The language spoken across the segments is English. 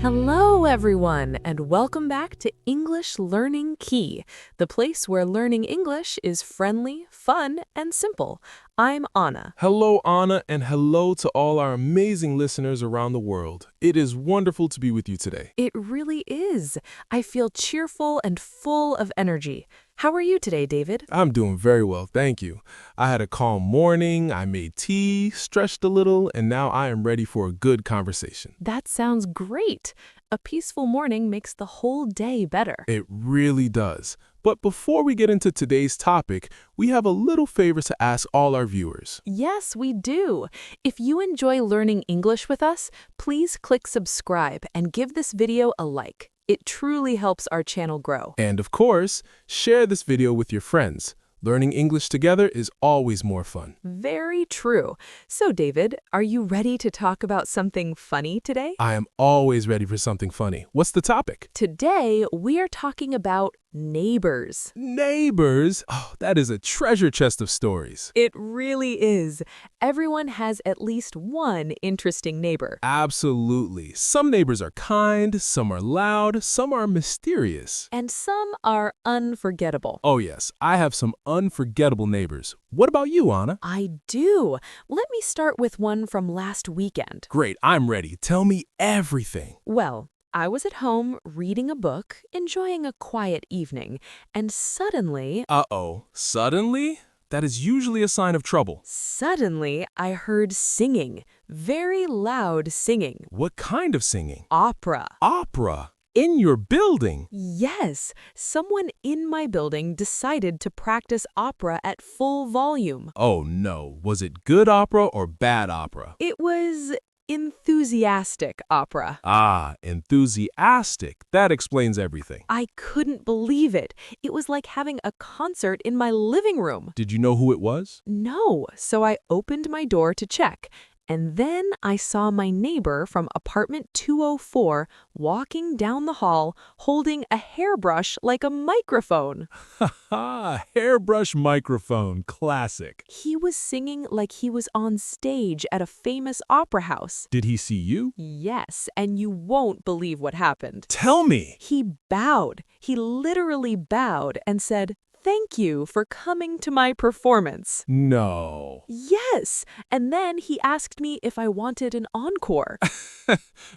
Hello, everyone, and welcome back to English Learning Key, the place where learning English is friendly, fun, and simple. I'm Anna. Hello, Anna, and hello to all our amazing listeners around the world. It is wonderful to be with you today. It really is. I feel cheerful and full of energy. How are you today, David? I'm doing very well, thank you. I had a calm morning, I made tea, stretched a little, and now I am ready for a good conversation. That sounds great. A peaceful morning makes the whole day better. It really does. But before we get into today's topic, we have a little favor to ask all our viewers. Yes, we do. If you enjoy learning English with us, please click subscribe and give this video a like. It truly helps our channel grow. And of course, share this video with your friends. Learning English together is always more fun. Very true. So, David, are you ready to talk about something funny today? I am always ready for something funny. What's the topic? Today, we are talking about neighbors. Neighbors? Oh, that is a treasure chest of stories. It really is. Everyone has at least one interesting neighbor. Absolutely. Some neighbors are kind, some are loud, some are mysterious. And some are unforgettable. Oh yes, I have some unforgettable neighbors. What about you, Anna? I do. Let me start with one from last weekend. Great, I'm ready. Tell me everything. Well, I was at home reading a book, enjoying a quiet evening, and suddenly... Suddenly? That is usually a sign of trouble. Suddenly, I heard singing. Very loud singing. What kind of singing? Opera. Opera? In your building? Yes, someone in my building decided to practice opera at full volume. Oh no, was it good opera or bad opera? It was enthusiastic opera. Ah, enthusiastic. That explains everything. I couldn't believe it. It was like having a concert in my living room. Did you know who it was? No, so I opened my door to check. And then I saw my neighbor from apartment 204 walking down the hall holding a hairbrush like a microphone. Ha! Hairbrush microphone. Classic. He was singing like he was on stage at a famous opera house. Did he see you? Yes, and you won't believe what happened. Tell me. He bowed. He literally bowed and said, "Thank you for coming to my performance." No. Yes, and then he asked me if I wanted an encore.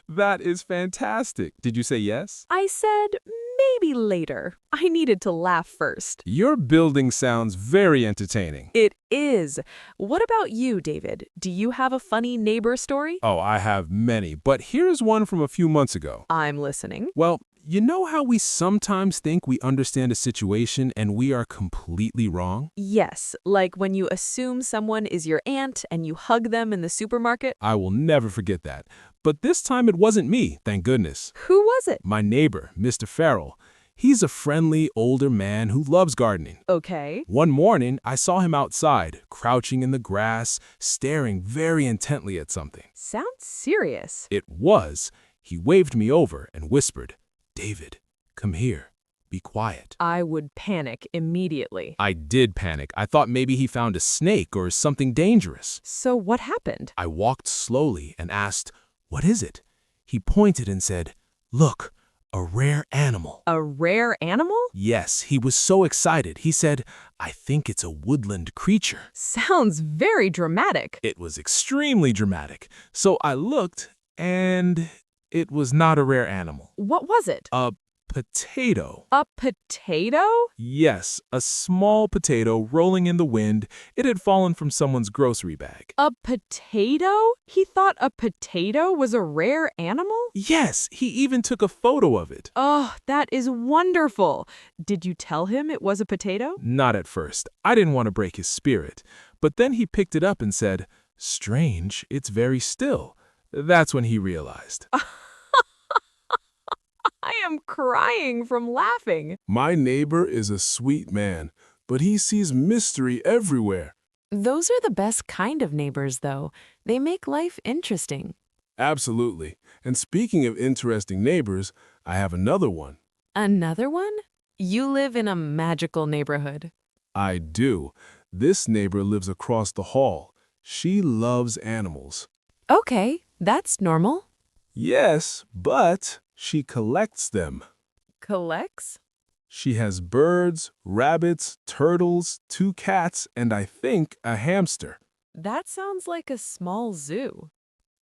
That is fantastic. Did you say yes? I said, maybe later. I needed to laugh first. Your building sounds very entertaining. It is. What about you, David? Do you have a funny neighbor story? Oh, I have many, but here's one from a few months ago. I'm listening. Well, you know how we sometimes think we understand a situation and we are completely wrong? Yes, like when you assume someone is your aunt and you hug them in the supermarket. I will never forget that. But this time it wasn't me, thank goodness. Who was it? My neighbor, Mr. Farrell. He's a friendly, older man who loves gardening. Okay. One morning, I saw him outside, crouching in the grass, staring very intently at something. Sounds serious. It was. He waved me over and whispered, "David, come here. Be quiet." I would panic immediately. I did panic. I thought maybe he found a snake or something dangerous. So what happened? I walked slowly and asked, "What is it?" He pointed and said, "Look, a rare animal." A rare animal? Yes, he was so excited. He said, "I think it's a woodland creature." Sounds very dramatic. It was extremely dramatic. So I looked, and it was not a rare animal. What was it? A potato. A potato? Yes, a small potato rolling in the wind. It had fallen from someone's grocery bag. A potato? He thought a potato was a rare animal? Yes, he even took a photo of it. Oh, that is wonderful. Did you tell him it was a potato? Not at first. I didn't want to break his spirit. But then he picked it up and said, "Strange, it's very still." That's when he realized. I am crying from laughing. My neighbor is a sweet man, but he sees mystery everywhere. Those are the best kind of neighbors, though. They make life interesting. Absolutely. And speaking of interesting neighbors, I have another one. Another one? You live in a magical neighborhood. I do. This neighbor lives across the hall. She loves animals. Okay, that's normal. Yes, but she collects them. Collects? She has birds, rabbits, turtles, 2 cats, and I think a hamster. That sounds like a small zoo.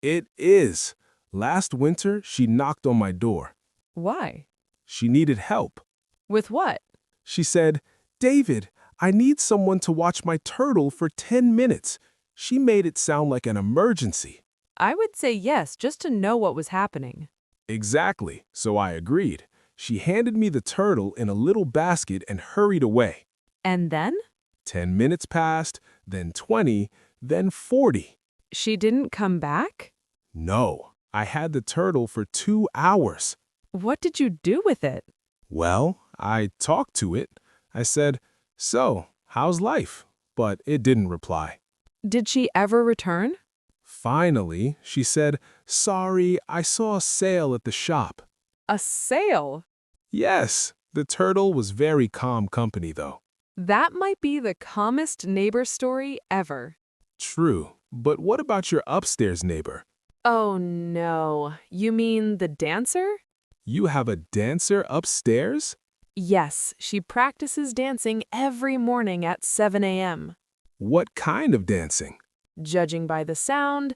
It is. Last winter, she knocked on my door. Why? She needed help. With what? She said, "David, I need someone to watch my turtle for 10 minutes." She made it sound like an emergency. I would say yes, just to know what was happening. Exactly, so I agreed. She handed me the turtle in a little basket and hurried away. And then? 10 minutes passed, then 20, then 40. She didn't come back? No, I had the turtle for 2 hours. What did you do with it? Well, I talked to it. I said, "So, how's life?" But it didn't reply. Did she ever return? Finally, she said, "Sorry, I saw a sale at the shop." A sale? Yes, the turtle was very calm company, though. That might be the calmest neighbor story ever. True, but what about your upstairs neighbor? Oh no, you mean the dancer? You have a dancer upstairs? Yes, she practices dancing every morning at 7 a.m. What kind of dancing? Judging by the sound,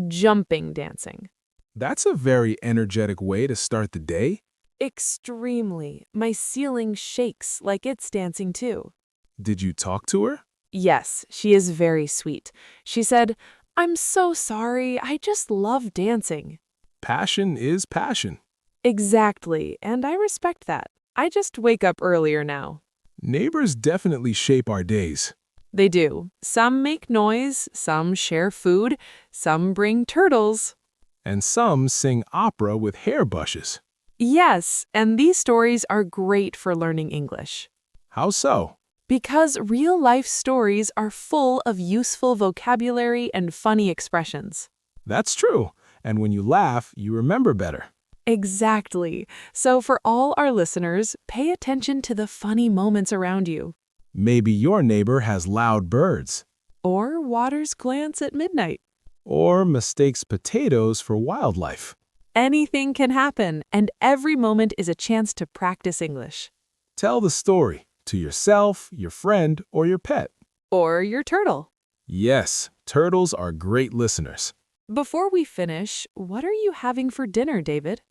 jumping dancing. That's a very energetic way to start the day. Extremely. My ceiling shakes like it's dancing too. Did you talk to her? Yes, she is very sweet. She said, "I'm so sorry, I just love dancing." Passion is passion. Exactly, and I respect that. I just wake up earlier now. Neighbors definitely shape our days. They do. Some make noise, some share food, some bring turtles. And some sing opera with hairbrushes. Yes, and these stories are great for learning English. How so? Because real-life stories are full of useful vocabulary and funny expressions. That's true. And when you laugh, you remember better. Exactly. So for all our listeners, pay attention to the funny moments around you. Maybe your neighbor has loud birds. Or water's glance at midnight. Or mistakes potatoes for wildlife. Anything can happen, and every moment is a chance to practice English. Tell the story to yourself, your friend, or your pet. Or your turtle. Yes, turtles are great listeners. Before we finish, what are you having for dinner, David?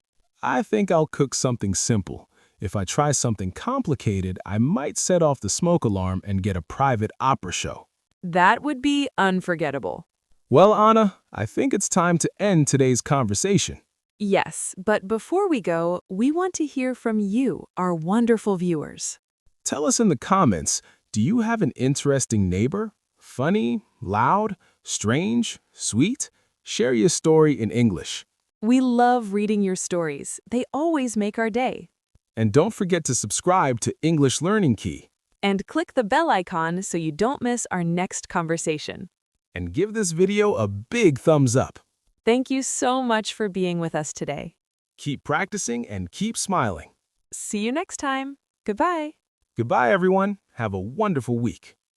I think I'll cook something simple. If I try something complicated, I might set off the smoke alarm and get a private opera show. That would be unforgettable. Well, Anna, I think it's time to end today's conversation. Yes, but before we go, we want to hear from you, our wonderful viewers. Tell us in the comments, do you have an interesting neighbor? Funny, loud, strange, sweet? Share your story in English. We love reading your stories. They always make our day. And don't forget to subscribe to English Learning Key. And click the bell icon so you don't miss our next conversation. And give this video a big thumbs up. Thank you so much for being with us today. Keep practicing and keep smiling. See you next time. Goodbye. Goodbye, everyone. Have a wonderful week.